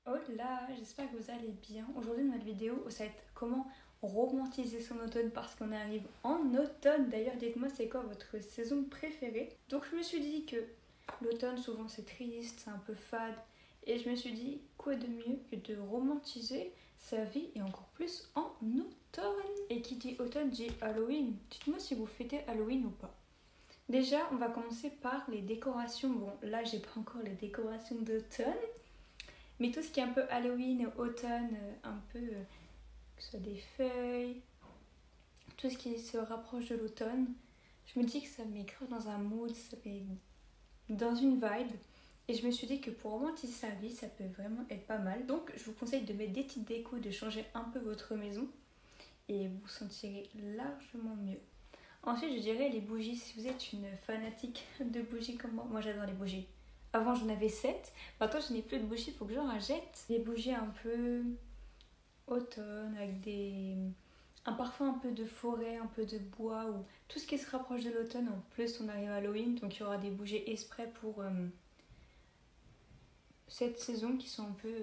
Hola, j'espère que vous allez bien. Aujourd'hui, notre vidéo, ça va être comment romantiser son automne parce qu'on arrive en automne. D'ailleurs, dites-moi, c'est quoi votre saison préférée? Donc, je me suis dit que l'automne, souvent, c'est triste, c'est un peu fade. Et je me suis dit, quoi de mieux que de romantiser sa vie et encore plus en automne? Et qui dit automne dit Halloween. Dites-moi si vous fêtez Halloween ou pas. Déjà, on va commencer par les décorations. Bon, là, j'ai pas encore les décorations d'automne. Mais tout ce qui est un peu Halloween, automne, un peu que ce soit des feuilles, tout ce qui se rapproche de l'automne, je me dis que ça me met grave dans un mood, ça met dans une vibe. Et je me suis dit que pour romantiser sa vie, ça peut vraiment être pas mal. Donc je vous conseille de mettre des petites décos, de changer un peu votre maison et vous sentirez largement mieux. Ensuite, je dirais les bougies. Si vous êtes une fanatique de bougies comme moi j'adore les bougies. Avant, j'en avais 7. Maintenant, je n'ai plus de bougies, il faut que j'en rachète. Des bougies un peu automne, avec un parfum un peu de forêt, un peu de bois, ou tout ce qui se rapproche de l'automne. En plus, on arrive à Halloween, donc il y aura des bougies exprès pour cette saison qui sont un peu,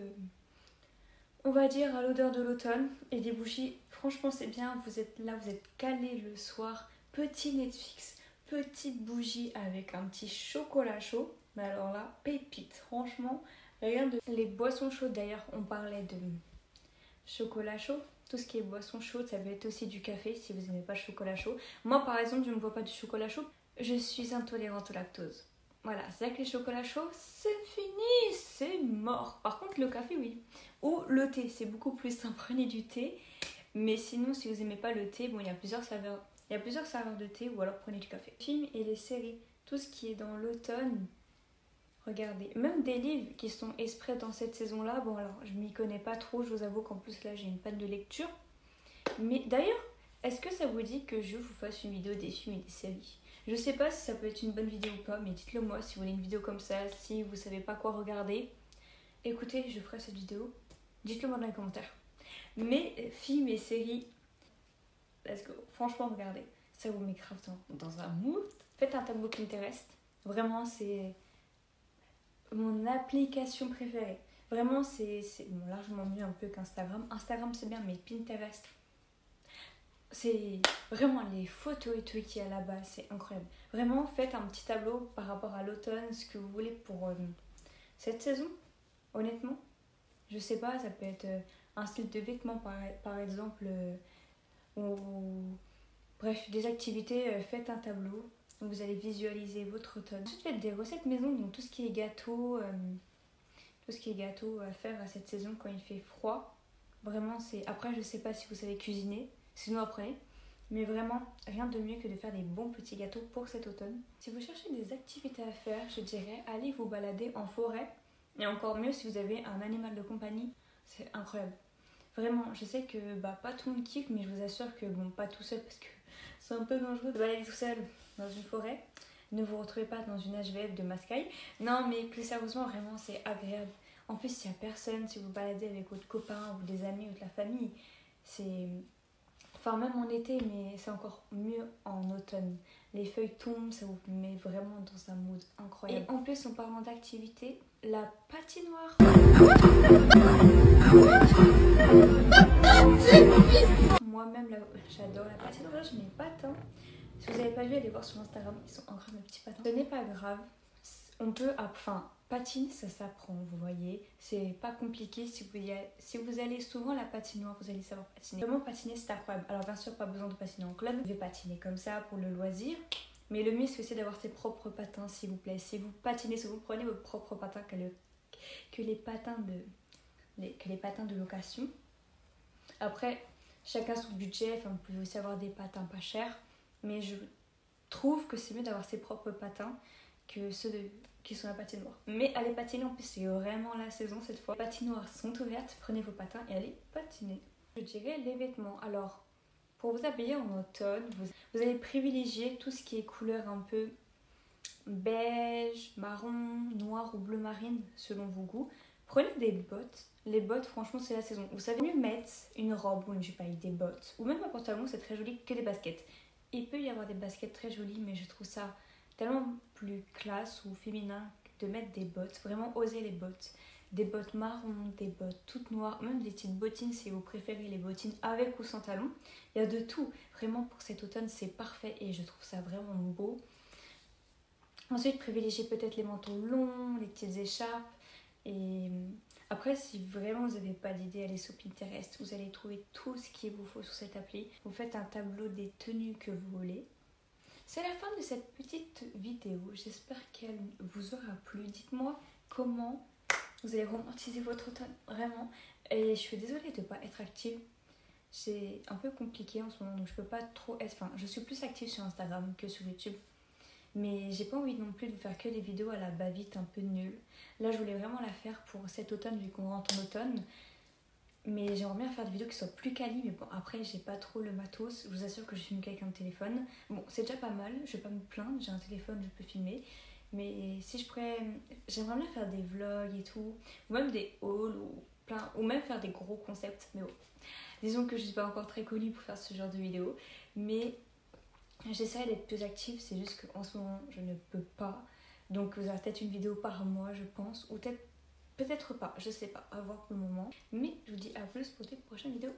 on va dire, à l'odeur de l'automne. Et des bougies, franchement, c'est bien. Vous êtes là, vous êtes calés le soir. Petit Netflix, petite bougie avec un petit chocolat chaud. Mais alors là, pépite, franchement, rien de... Les boissons chaudes, d'ailleurs, on parlait de chocolat chaud. Tout ce qui est boisson chaude, ça peut être aussi du café si vous n'aimez pas le chocolat chaud. Moi, par exemple, je ne bois pas du chocolat chaud. Je suis intolérante au lactose. Voilà, c'est vrai que les chocolats chauds, c'est fini, c'est mort. Par contre, le café, oui. Ou le thé, c'est beaucoup plus simple. Prenez du thé. Mais sinon, si vous n'aimez pas le thé, bon, il y a plusieurs saveurs. Il y a plusieurs saveurs de thé ou alors prenez du café. Les films et les séries, tout ce qui est dans l'automne, regardez. Même des livres qui sont exprès dans cette saison-là, bon alors je m'y connais pas trop, je vous avoue qu'en plus là j'ai une panne de lecture. Mais d'ailleurs, est-ce que ça vous dit que je vous fasse une vidéo des films et des séries? Je sais pas si ça peut être une bonne vidéo ou pas, mais dites-le moi si vous voulez une vidéo comme ça, si vous savez pas quoi regarder. Écoutez, je ferai cette vidéo. Dites-le moi dans les commentaires. Mais films et séries, let's go. Franchement, regardez. Ça vous met grave dans un mood. Faites un tableau Pinterest. Vraiment, c'est mon application préférée. Vraiment, c'est bon, largement mieux un peu qu'Instagram. Instagram, c'est bien, mais Pinterest, c'est vraiment les photos et tout qu'il y a là-bas, c'est incroyable. Vraiment, faites un petit tableau par rapport à l'automne, ce que vous voulez pour cette saison, honnêtement. Je sais pas, ça peut être un style de vêtements, par exemple, ou bref, des activités, faites un tableau. Vous allez visualiser votre automne. Ensuite, faites des recettes maison, donc tout ce qui est gâteau, à faire à cette saison quand il fait froid. Vraiment, c'est... Après, je sais pas si vous savez cuisiner, sinon apprenez. Mais vraiment, rien de mieux que de faire des bons petits gâteaux pour cet automne. Si vous cherchez des activités à faire, je dirais allez vous balader en forêt. Et encore mieux si vous avez un animal de compagnie. C'est incroyable. Vraiment, je sais que pas tout le monde kiffe, mais je vous assure que bon, pas tout seul parce que c'est un peu dangereux de balader tout seul dans une forêt. Ne vous retrouvez pas dans une HVF de Mascaille. Non, mais plus sérieusement, vraiment, c'est agréable. En plus, il n'y a personne. Si vous baladez avec votre copain ou des amis ou de la famille, c'est... Enfin, même en été, mais c'est encore mieux en automne. Les feuilles tombent, ça vous met vraiment dans un mood incroyable. Et en plus, en parlant d'activité, la patinoire. Moi-même, j'adore la patinoire. Je mets patins. Si vous n'avez pas vu, allez voir sur Instagram, ils sont incroyables mes petits patins. Ce n'est pas grave, on peut, enfin, patiner, ça s'apprend, vous voyez. C'est pas compliqué, si vous allez souvent à la patinoire, vous allez savoir patiner. Vraiment patiner, c'est incroyable. Alors bien sûr, pas besoin de patiner en club, vous pouvez patiner comme ça pour le loisir. Mais le mieux, c'est aussi d'avoir ses propres patins, s'il vous plaît. Si vous patinez, si vous prenez vos propres patins que les patins de location. Après, chacun son budget, enfin, vous pouvez aussi avoir des patins pas chers. Mais je trouve que c'est mieux d'avoir ses propres patins que ceux qui sont à patinoire. Mais allez patiner, en plus c'est vraiment la saison cette fois. Les patinoires sont ouvertes, prenez vos patins et allez patiner. Je dirais les vêtements. Alors, pour vous habiller en automne, vous allez privilégier tout ce qui est couleur un peu beige, marron, noir ou bleu marine selon vos goûts. Prenez des bottes. Les bottes, franchement, c'est la saison. Vous savez mieux mettre une robe ou une jupe avec des bottes. Ou même un pantalon, c'est très joli que des baskets. Il peut y avoir des baskets très jolies, mais je trouve ça tellement plus classe ou féminin de mettre des bottes. Vraiment, osez les bottes. des bottes marron, des bottes toutes noires, même des petites bottines si vous préférez les bottines avec ou sans talons. Il y a de tout. Vraiment pour cet automne c'est parfait et je trouve ça vraiment beau. Ensuite privilégiez peut-être les manteaux longs, les petites écharpes. Et après si vraiment vous n'avez pas d'idée, allez sur Pinterest. Vous allez trouver tout ce qu'il vous faut sur cette appli. Vous faites un tableau des tenues que vous voulez. C'est la fin de cette petite vidéo. J'espère qu'elle vous aura plu. Dites-moi comment vous allez romantiser votre automne, vraiment. Et je suis désolée de ne pas être active. C'est un peu compliqué en ce moment, donc je peux pas trop être... Enfin, je suis plus active sur Instagram que sur YouTube. Mais j'ai pas envie non plus de vous faire que des vidéos à la va-vite un peu nulles. Là, je voulais vraiment la faire pour cet automne, vu qu'on rentre en automne. Mais j'aimerais bien faire des vidéos qui soient plus quali, mais bon, après j'ai pas trop le matos. Je vous assure que je filme qu'avec un téléphone. Bon, c'est déjà pas mal, je vais pas me plaindre, j'ai un téléphone, je peux filmer. Mais si je pourrais, j'aimerais bien faire des vlogs et tout, ou même des hauls, ou même faire des gros concepts. Mais bon, disons que je suis pas encore très connue pour faire ce genre de vidéos. Mais j'essaie d'être plus active, c'est juste qu'en ce moment je ne peux pas. Donc vous aurez peut-être une vidéo par mois, je pense, ou peut-être pas, je sais pas, à voir pour le moment. Mais je vous dis à plus pour des prochaines vidéos.